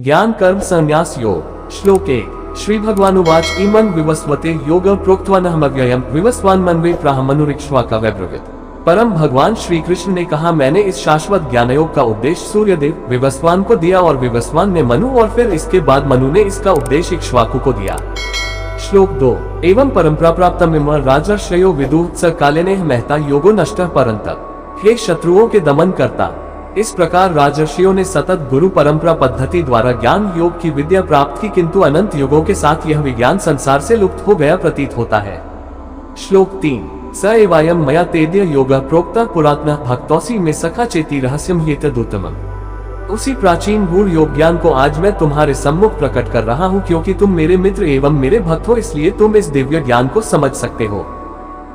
ज्ञान कर्म संन्यास योग। श्लोक 1। श्री भगवानुवाच इमं विवस्वते योग प्रोक्तवानहमव्ययम् विवस्वान् मन्वे प्राहमनुरिक्ष्वाका वैब्रवीत। परम भगवान श्री कृष्ण ने कहा, मैंने इस शाश्वत ज्ञान योग का उपदेश सूर्यदेव विवस्वान को दिया और विवस्वान ने मनु और फिर इसके बाद मनु ने इसका उपदेश इक्ष्वाकु को दिया। श्लोक 2। एवं परंपरा प्राप्त राजर्षयो विदुः स कालेने महता योगो नष्टः परन्तप। हे शत्रुओं के दमन करता, इस प्रकार राजर्षियों ने सतत गुरु परंपरा पद्धति द्वारा ज्ञान योग की विद्या प्राप्त की, किंतु अनंत युगों के साथ यह विज्ञान संसार से लुप्त हो गया प्रतीत होता है। श्लोक 3। स एवायं मया तेद्य योग प्रोक्तः पुरातनः भक्तोसी में सखा चेती रहस्यम हेतदुत्तमम्। उसी प्राचीन गूढ़ योग ज्ञान को आज मैं तुम्हारे सम्मुख प्रकट कर रहा हूँ, क्योंकि तुम मेरे मित्र एवं मेरे भक्त हो, इसलिए तुम इस दिव्य ज्ञान को समझ सकते हो।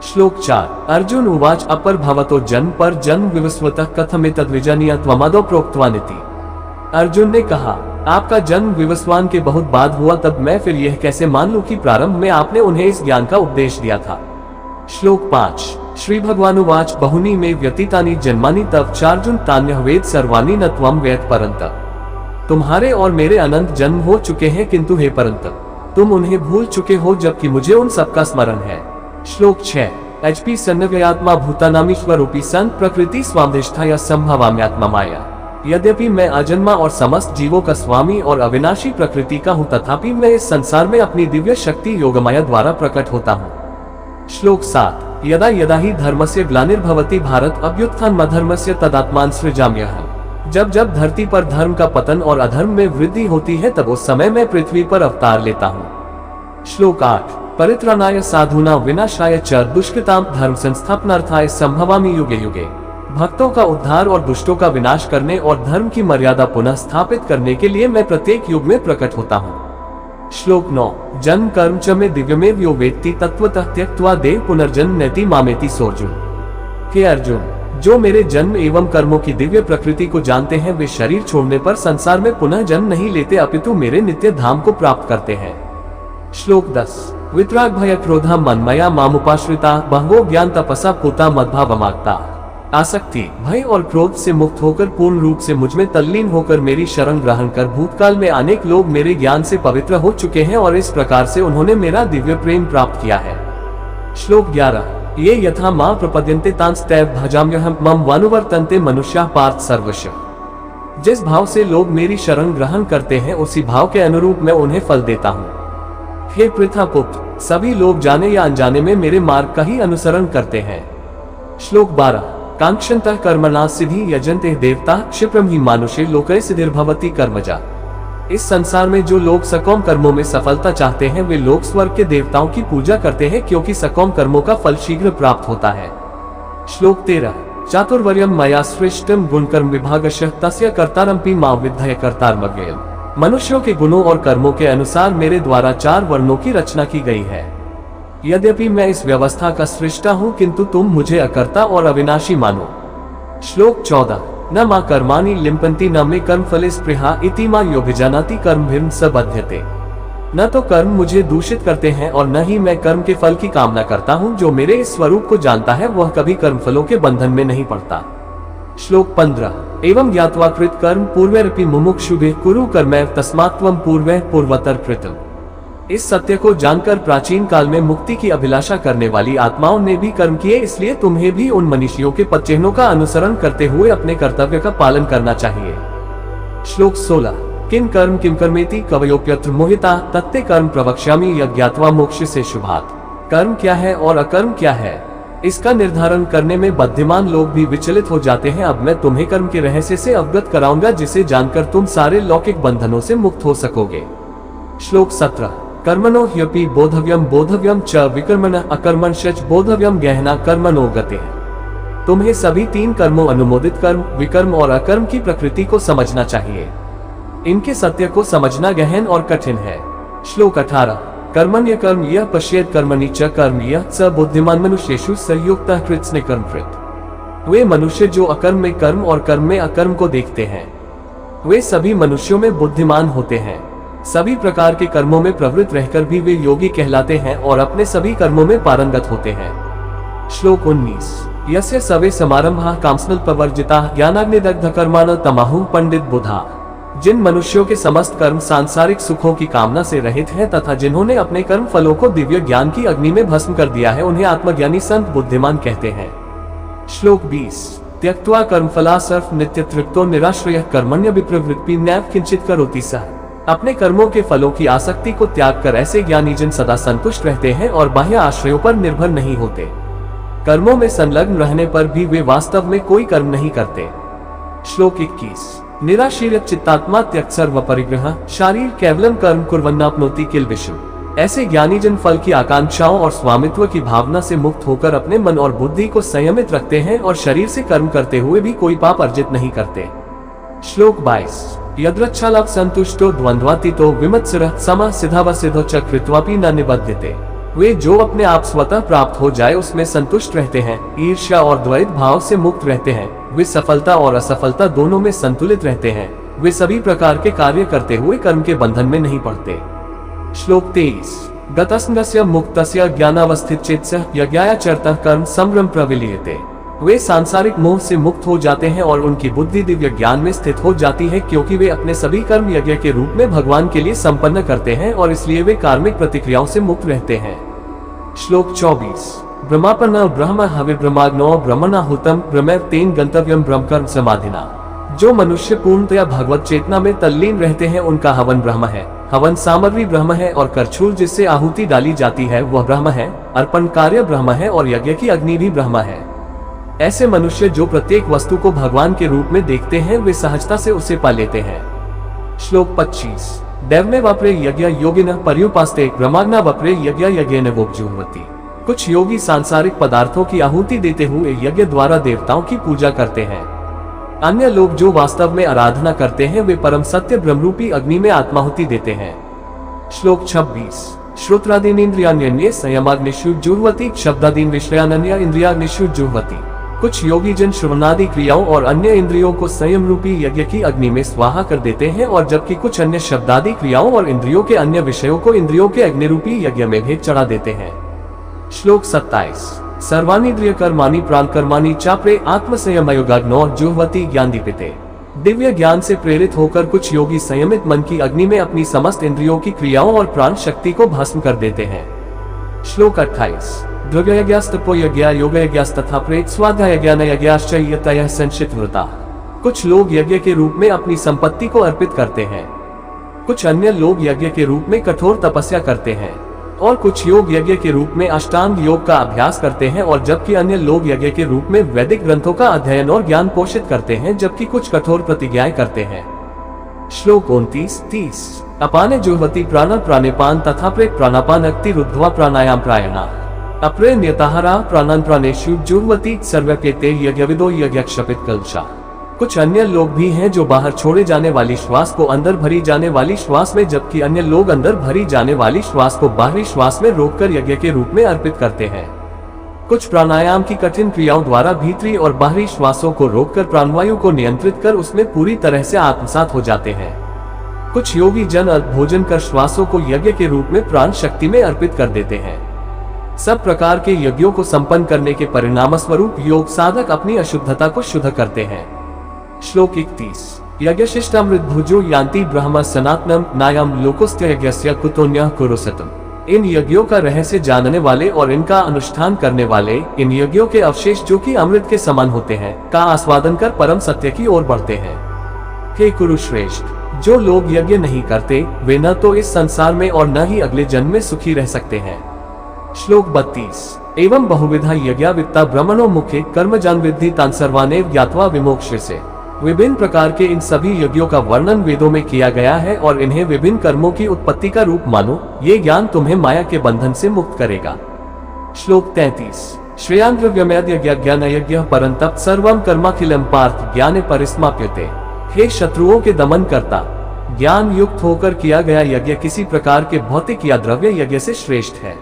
श्लोक 4। अर्जुन उवाच अपर भवतो जन्म पर जन्म विवस्वतः कथमेतद्विजानीय त्वमादौ प्रोक्तवानिति। अर्जुन ने कहा, आपका जन्म विवस्वान के बहुत बाद हुआ, तब मैं फिर यह कैसे मान लूं कि प्रारंभ में आपने उन्हें इस ज्ञान का उपदेश दिया था। श्लोक 5। श्री भगवानुवाच बहुनी में व्यतीतानि जन्मानि तव चार्जुन तान्यः वेद सर्वाणि न त्वं वेद परन्तप। तुम्हारे और मेरे अनंत जन्म हो चुके हैं, किंतु हे परन्तप तुम उन्हें भूल चुके हो, जबकि मुझे उन सबका स्मरण है। श्लोक 6। HP सन्नव्यात्मा भूतानामीश्वरूपी सन प्रकृति स्वाधिष्ठाय संभवाम्यात्मा माया। यद्यपि मैं अजन्मा और समस्त जीवों का स्वामी और अविनाशी प्रकृति का हूँ, तथापि मैं इस संसार में अपनी दिव्य शक्ति योगमाया द्वारा प्रकट होता हूँ। श्लोक 7। यदा यदा ही धर्मस्य ग्लानिर्भवति भारत अभ्युत्थानमधर्मस्य तदात्मान सृजाम्यहम्। जब जब धरती पर धर्म का पतन और अधर्म में वृद्धि होती है, तब उस समय मैं पृथ्वी पर अवतार लेता हूँ। श्लोक 8। परित्राणाय साधूना विनाशाय च दुष्कृतां धर्म संस्थापनार्थाय संभवामि युगे युगे। भक्तों का उद्धार और दुष्टों का विनाश करने और धर्म की मर्यादा पुनः स्थापित करने के लिए मैं प्रत्येक युग में प्रकट होता हूँ। श्लोक 9। जन्म कर्म च में दिव्यमेव यो वेत्ति तत्वतः त्यक्त्वा देव पुनर्जन्म नैति मामेति सोर्जुन। हे अर्जुन, जो मेरे जन्म एवं कर्मों की दिव्य प्रकृति को जानते हैं, वे शरीर छोड़ने पर संसार में पुनः जन्म नहीं लेते, अपितु मेरे नित्य धाम को प्राप्त करते हैं। श्लोक 10। वितराग भय क्रोधा मनमया मामुपाश्रिता बहवो ज्ञान तपसा पूता मद्भावमागता। आसक्ति, भय और क्रोध से मुक्त होकर पूर्ण रूप से मुझ में तल्लीन होकर मेरी शरण ग्रहण कर भूतकाल में अनेक लोग मेरे ज्ञान से पवित्र हो चुके हैं और इस प्रकार से उन्होंने मेरा दिव्य प्रेम प्राप्त किया है। श्लोक 11। ये यथा मां प्रपद्यन्ते तांस्तैव भजाम्यहम् मम वानुवर्तन्ते मनुष्याः पार्थ सर्वशः। जिस भाव से लोग मेरी शरण ग्रहण करते हैं, उसी भाव के अनुरूप मैं उन्हें फल देता हूँ। हे पृथा पुत्र, सभी लोग जाने या अनजाने में मेरे मार्ग का ही अनुसरण करते हैं। श्लोक 12। कांक्षन्तः कर्मणा सिद्धि यजन्ते देवता क्षिप्रम ही मानुषे लोके सिद्धिर्भवति कर्मजा। इस संसार में जो लोग सकौम कर्मों में सफलता चाहते हैं, वे लोग स्वर्ग के देवताओं की पूजा करते हैं, क्योंकि सकौम कर्मों का फल शीघ्र प्राप्त होता है। श्लोक 13। चातुर्वर्यं मया सृष्टं गुणकर्म विभागशः तस्य कर्तारमपि मां विद्धय कर्तारमव्ययम्। मनुष्यों के गुणों और कर्मों के अनुसार मेरे द्वारा 4 वर्णों की रचना की गई है। यद्यपि मैं इस व्यवस्था का सृष्टा हूँ, किंतु तुम मुझे अकर्ता और अविनाशी मानो। श्लोक 14। न मां कर्माणि लिम्पन्ति न मे कर्मफले स्पृहा इति मां योभिजानाति कर्मभिर्न स बध्यते। न तो कर्म मुझे दूषित करते हैं और न ही मैं कर्म के फल की कामना करता हूँ। जो मेरे इस स्वरूप को जानता है, वह कभी कर्मफलों के बंधन में नहीं पड़ता। श्लोक 15। एवं ज्ञात्वा कृत कर्म पूर्वैरपि मुमुक्षुभिः कुरु कर्मैव तस्मात् त्वं पूर्वैः पूर्वतर कृतम्। इस सत्य को जानकर प्राचीन काल में मुक्ति की अभिलाषा करने वाली आत्माओं ने भी कर्म किए, इसलिए तुम्हें भी उन मनीषियों के पदचिह्नों का अनुसरण करते हुए अपने कर्तव्य का पालन करना चाहिए। श्लोक 16। किम कर्म किम कर्मेति कवयोप्यत्र मोहिता तत्ते कर्म प्रवक्ष्यामि यज्ञात्वा मोक्ष से शुभात्। कर्म क्या है और अकर्म क्या है, इसका निर्धारण करने में बुद्धिमान लोग भी विचलित हो जाते हैं। अब मैं तुम्हें कर्म के रहस्य से अवगत कराऊंगा, जिसे जानकर तुम सारे लौकिक बंधनों से मुक्त हो सकोगे। श्लोक 17। कर्मणो ह्यपि बोधव्यम बोधव्यम च विकर्मणः अकर्मणश्च बोधव्यम गहना कर्मणो गतिः। तुम्हें सभी 3 कर्मों अनुमोदित कर्म, विकर्म और अकर्म की प्रकृति को समझना चाहिए। इनके सत्य को समझना गहन और कठिन है। श्लोक 18। कर्मण्य कर्म यह पश्येत् कर्मणि च कर्म यह स बुद्धिमान मनुष्येषु संयुक्तः कृत्स्ने कर्मकृत्। वे मनुष्य जो अकर्म में कर्म और कर्म में अकर्म को देखते हैं, वे सभी मनुष्यों में बुद्धिमान होते हैं। सभी प्रकार के कर्मों में प्रवृत्त रहकर भी वे योगी कहलाते हैं और अपने सभी कर्मों में पारंगत होते हैं। श्लोक 19। यस्य सवे समारंभाः कामस्नल्पवर्जिताः ज्ञानाग्निदग्धकर्माणः तमाहुः पंडित बुधा। जिन मनुष्यों के समस्त कर्म सांसारिक सुखों की कामना से रहित हैं तथा जिन्होंने अपने कर्म फलों को दिव्य ज्ञान की अग्नि में भस्म कर दिया है, उन्हें आत्मज्ञानी संत बुद्धिमान कहते हैं। श्लोक 20। त्यक्त्वा कर्मफला सर्व नित्य तृप्तो निराश्रयः कर्मण्य विप्रवृत्ति नैव किंचित करोति सः। अपने कर्मों के फलों की आसक्ति को त्याग कर ऐसे ज्ञानी जन सदा संतुष्ट रहते हैं और बाह्य आश्रयों पर निर्भर नहीं होते। कर्मों में संलग्न रहने पर भी वे वास्तव में कोई कर्म नहीं करते। श्लोक 21। निराशीर्य चित्तात्मा त्यक्त सर्व परिग्रह शारीर केवलम कर्म कुर्वन्नाप्नोति किल विषम। ऐसे ज्ञानी जन फल की आकांक्षाओं और स्वामित्व की भावना से मुक्त होकर अपने मन और बुद्धि को संयमित रखते हैं और शरीर से कर्म करते हुए भी कोई पाप अर्जित नहीं करते। श्लोक 22। यद्रच्छालाभ संतुष्टो द्वंद्वातीतो विमत्सरः समः सिद्धावसिद्धो च कृत्वापि न निबध्यते। वे जो अपने आप स्वतः प्राप्त हो जाए उसमें संतुष्ट रहते हैं, ईर्ष्या और द्वैत भाव से मुक्त रहते हैं, वे सफलता और असफलता दोनों में संतुलित रहते हैं, वे सभी प्रकार के कार्य करते हुए कर्म के बंधन में नहीं पड़ते। श्लोक 23। गतस्नस्य मुक्तस्य ज्ञानावस्थित चेतसः यज्ञायाचरतः कर्म संभ्रम प्रविलीयते। वे सांसारिक मोह से मुक्त हो जाते हैं और उनकी बुद्धि दिव्य ज्ञान में स्थित हो जाती है, क्योंकि वे अपने सभी कर्म यज्ञ के रूप में भगवान के लिए संपन्न करते हैं और इसलिए वे कार्मिक प्रतिक्रियाओं से मुक्त रहते हैं। श्लोक 24। ब्रह्मापन्न ब्रह्म हवि ब्रह्माग्नो ब्रह्मणाहुतम ब्रह्म तेन गंतव्यम ब्रह्मकर्म समाधिना। जो मनुष्य पूर्णतया भगवत चेतना में तल्लीन रहते हैं उनका हवन ब्रह्म है, हवन सामग्री ब्रह्म है और करछूल जिससे आहुति डाली जाती है वह ब्रह्म है, अर्पण कार्य ब्रह्म है और यज्ञ की अग्नि भी ब्रह्म है। ऐसे मनुष्य जो प्रत्येक वस्तु को भगवान के रूप में देखते हैं वे सहजता से उसे पा लेते हैं। श्लोक 25। दैवने वप्रे यज्ञ योगिनः पर्युपास्ते ब्रह्माग्ना वप्रे यज्ञ यज्ञेन वोपजुह्वति। कुछ योगी सांसारिक पदार्थों की आहुति देते हुए यज्ञ द्वारा देवताओं की पूजा करते हैं। अन्य लोग जो वास्तव में आराधना करते हैं वे परम सत्य ब्रह्मरूपी अग्नि में आत्माहुति देते हैं। श्लोक 26। श्रोत्रादीनिन्द्रियाण्यन्ये संयमाग्निषु जुह्वति शब्दादीन विषयानन्य इंद्रियाग्निषु जुह्वति। कुछ योगी जन श्रवणादि क्रियाओं और अन्य इंद्रियों को संयम रूपी यज्ञ की अग्नि में स्वाहा कर देते हैं और जबकि कुछ अन्य शब्दादि क्रियाओं और इंद्रियों के अन्य विषयों को इंद्रियों के अग्नि रूपी यज्ञ में भेद चढ़ा देते हैं। श्लोक 27। सर्वानिन्द्रिय कर्माणि प्राण कर्माणि चाप्रे आत्मसंयमयोगाग्नो जुह्वति ज्ञानदीपिते। दिव्य ज्ञान से प्रेरित होकर कुछ योगी संयमित मन की अग्नि में अपनी समस्त इंद्रियों की क्रियाओं और प्राण शक्ति को भस्म कर देते हैं। श्लोक 28। द्रव्ययज्ञास्तपो यज्ञ योगयज्ञास्तथा प्रेत स्वाध्यायज्ञानयज्ञाश्च यतयः संचितव्रता। कुछ लोग यज्ञ के रूप में अपनी संपत्ति को अर्पित करते हैं, कुछ अन्य लोग यज्ञ के रूप में कठोर तपस्या करते हैं और कुछ योग यज्ञ के रूप में अष्टांग योग का अभ्यास करते हैं और जबकि अन्य लोग यज्ञ के रूप में वैदिक ग्रंथों का अध्ययन और ज्ञान पोषित करते हैं, जबकि कुछ कठोर प्रतिज्ञाएं करते हैं। श्लोक 29-30। अपाने जुह्वति प्राण प्राणेपान तथा प्रेत प्राणापान अक्ति रुद्ध्वा प्राणायाम प्रायणा। अपरे न्यताहारा प्राणान प्राणेषु जुह्वति सर्वप्येते यज्ञविदो यज्ञक्षपित कलशा। कुछ अन्य लोग भी हैं जो बाहर छोड़े जाने वाली श्वास को अंदर भरी जाने वाली श्वास में, जबकि अन्य लोग अंदर भरी जाने वाली श्वास को बाहरी श्वास में रोककर यज्ञ के रूप में अर्पित करते हैं। कुछ प्राणायाम की कठिन क्रियाओं द्वारा भीतरी और बाहरी श्वासों को रोककर प्राणवायु को नियंत्रित कर उसमें पूरी तरह से आत्मसात हो जाते हैं। कुछ योगी जन अल्प भोजन कर श्वासों को यज्ञ के रूप में प्राण शक्ति में अर्पित कर देते हैं। सब प्रकार के यज्ञों को संपन्न करने के परिणाम स्वरूप योग साधक अपनी अशुद्धता को शुद्ध करते हैं। श्लोक 31। यज्ञशिष्टामृत भुजो यान्ति ब्रह्म सनातनम नायम लोकोस्त्य यज्ञस्य कुतोन्यः कुरुसतम। इन यज्ञों का रहस्य जानने वाले और इनका अनुष्ठान करने वाले इन यज्ञों के अवशेष जो कि अमृत के समान होते हैं का आस्वादन कर परम सत्य की ओर बढ़ते हैं। हे कुरुश्रेष्ठ, जो लोग यज्ञ नहीं करते वे न तो इस संसार में और न ही अगले जन्म में सुखी रह सकते हैं। श्लोक 32। एवं बहुविधा यज्ञा वित्ता ब्रह्मणो मुखे कर्मजान विद्धि तान सर्वानेव ज्ञात्वा विमोक्ष्यसे। विभिन्न प्रकार के इन सभी यज्ञों का वर्णन वेदों में किया गया है और इन्हें विभिन्न कर्मों की उत्पत्ति का रूप मानो, ये ज्ञान तुम्हें माया के बंधन से मुक्त करेगा। श्लोक 33। श्रेयान् द्रव्यमेद यज्ञ ज्ञान यज्ञ परंतप सर्वं कर्माखिलम पार्थ ज्ञाने परिसमाप्यते। हे शत्रुओं के दमन करता, ज्ञान युक्त होकर किया गया यज्ञ किसी प्रकार के भौतिक या द्रव्य यज्ञ से श्रेष्ठ है।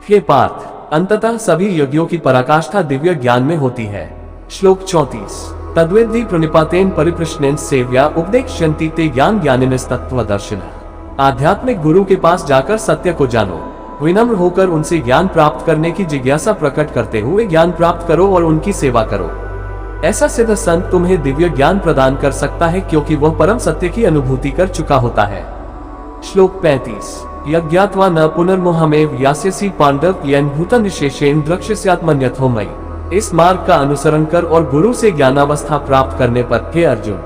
हे पार्थ, अंततः सभी यज्ञों की पराकाष्ठा दिव्य ज्ञान में होती है। श्लोक 34। तद्विद्धि प्रणिपातेन परिप्रश्नेन सेव्या उपदेक्ष्यन्ति ते ज्ञान ज्ञानिनस्तत्त्वदर्शिनः। आध्यात्मिक गुरु के पास जाकर सत्य को जानो, विनम्र होकर उनसे ज्ञान प्राप्त करने की जिज्ञासा प्रकट करते हुए ज्ञान प्राप्त करो और उनकी सेवा करो। ऐसा सिद्ध संत तुम्हें दिव्य ज्ञान प्रदान कर सकता है, क्योंकि वह परम सत्य की अनुभूति कर चुका होता है। श्लोक 35। यज्ञात्वा न पुनर्मोहमेव यास्यसि पांडव येन भूत निशेषेण द्रक्ष्यस्यात्मन्यथो मयि। इस मार्ग का अनुसरण कर और गुरु से ज्ञानावस्था प्राप्त करने पर हे अर्जुन,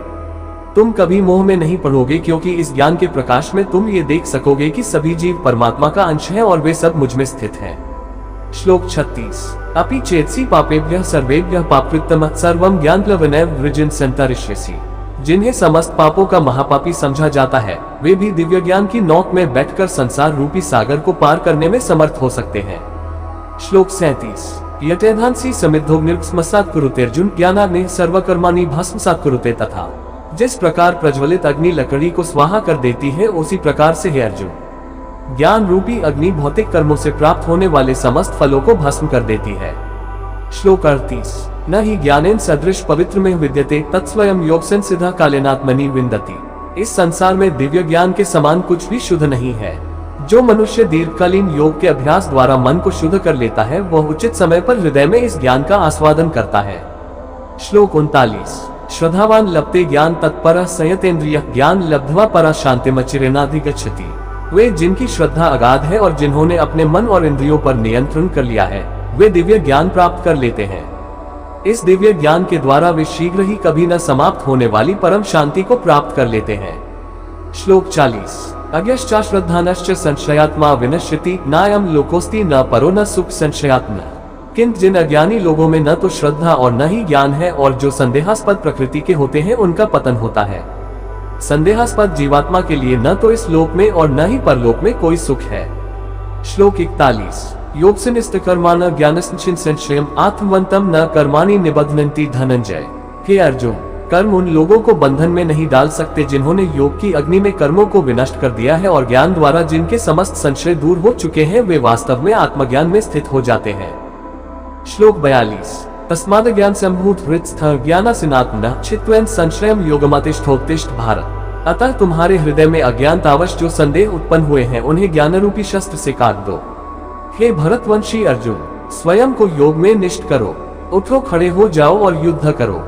तुम कभी मोह में नहीं पड़ोगे, क्योंकि इस ज्ञान के प्रकाश में तुम ये देख सकोगे कि सभी जीव परमात्मा का अंश है और वे सब मुझ में स्थित हैं। श्लोक 36। अपि चेत्सि पापेभ्यः सर्वेभ्यः पापकृत्तमः सर्वं ज्ञानप्लवनेन वृजिन संतरिष्यसि। जिन्हें समस्त पापों का महापापी समझा जाता है, वे भी दिव्य ज्ञान की नौक में बैठकर संसार रूपी सागर को पार करने में समर्थ हो सकते हैं। श्लोक 37। यथेधांसि समिद्धोग्निर्भस्मसात् कुरुते अर्जुन ज्ञानाग्निः सर्वकर्माणि भस्मसात् कुरुते। तथा जिस प्रकार प्रज्वलित अग्नि लकड़ी को स्वाहा कर देती है, उसी प्रकार से हे अर्जुन, ज्ञान रूपी अग्नि भौतिक कर्मों से प्राप्त होने वाले समस्त फलों को भस्म कर देती है। श्लोक 38। न ही ज्ञानेन सदृश पवित्र में विद्यते तत्स्वयं योग संसिद्धा कालेनात्मनि विन्दति। इस संसार में दिव्य ज्ञान के समान कुछ भी शुद्ध नहीं है। जो मनुष्य दीर्घकालीन योग के अभ्यास द्वारा मन को शुद्ध कर लेता है, वह उचित समय पर हृदय में इस ज्ञान का आस्वादन करता है। श्लोक 39। श्रद्धावान लभते ज्ञान तत्परः संयतेन्द्रियः ज्ञान लब्ध्वा परा शान्तिमचिरेणाधिगच्छति। वे जिनकी श्रद्धा अगाध है और जिन्होंने अपने मन और इंद्रियों पर नियंत्रण कर लिया है, वे दिव्य ज्ञान प्राप्त कर लेते हैं। इस दिव्य ज्ञान के द्वारा वे शीघ्र ही कभी न समाप्त होने वाली परम शांति को प्राप्त कर लेते हैं। श्लोक 40। अज्ञश्च श्रद्धानश्च संशयात्मा विनश्यति नायं लोकोस्ति न परो न सुख संशयात्मा। किंतु जिन अज्ञानी लोगों में न तो श्रद्धा और न ही ज्ञान है, और जो संदेहास्पद प्रकृति के होते हैं, उनका पतन होता है। संदेहास्पद जीवात्मा के लिए न तो इस लोक में और न ही परलोक में कोई सुख है। श्लोक 41। योगसनिष्ठ कर्माण ज्ञानस्निश्चिन संशयम आत्मवंतम न कर्माणि निबध्नन्ति धनंजय। हे अर्जुन, कर्म उन लोगों को बंधन में नहीं डाल सकते जिन्होंने योग की अग्नि में कर्मों को विनष्ट कर दिया है, और ज्ञान द्वारा जिनके समस्त संशय दूर हो चुके हैं, वे वास्तव में आत्मज्ञान में स्थित हो जाते हैं। श्लोक 42। तस्माद् ज्ञान संभूत हृत्स्थ ज्ञानासिनात्मनः चित्त्वेन संशयं योगमातिष्ठोत्तिष्ठ भारत। अतः तुम्हारे हृदय में अज्ञानतावश जो संदेह उत्पन्न हुए हैं, उन्हें ज्ञान रूपी शस्त्र से काट दो। हे भरतवंशी अर्जुन, स्वयं को योग में निष्ठ करो, उठो, खड़े हो जाओ और युद्ध करो।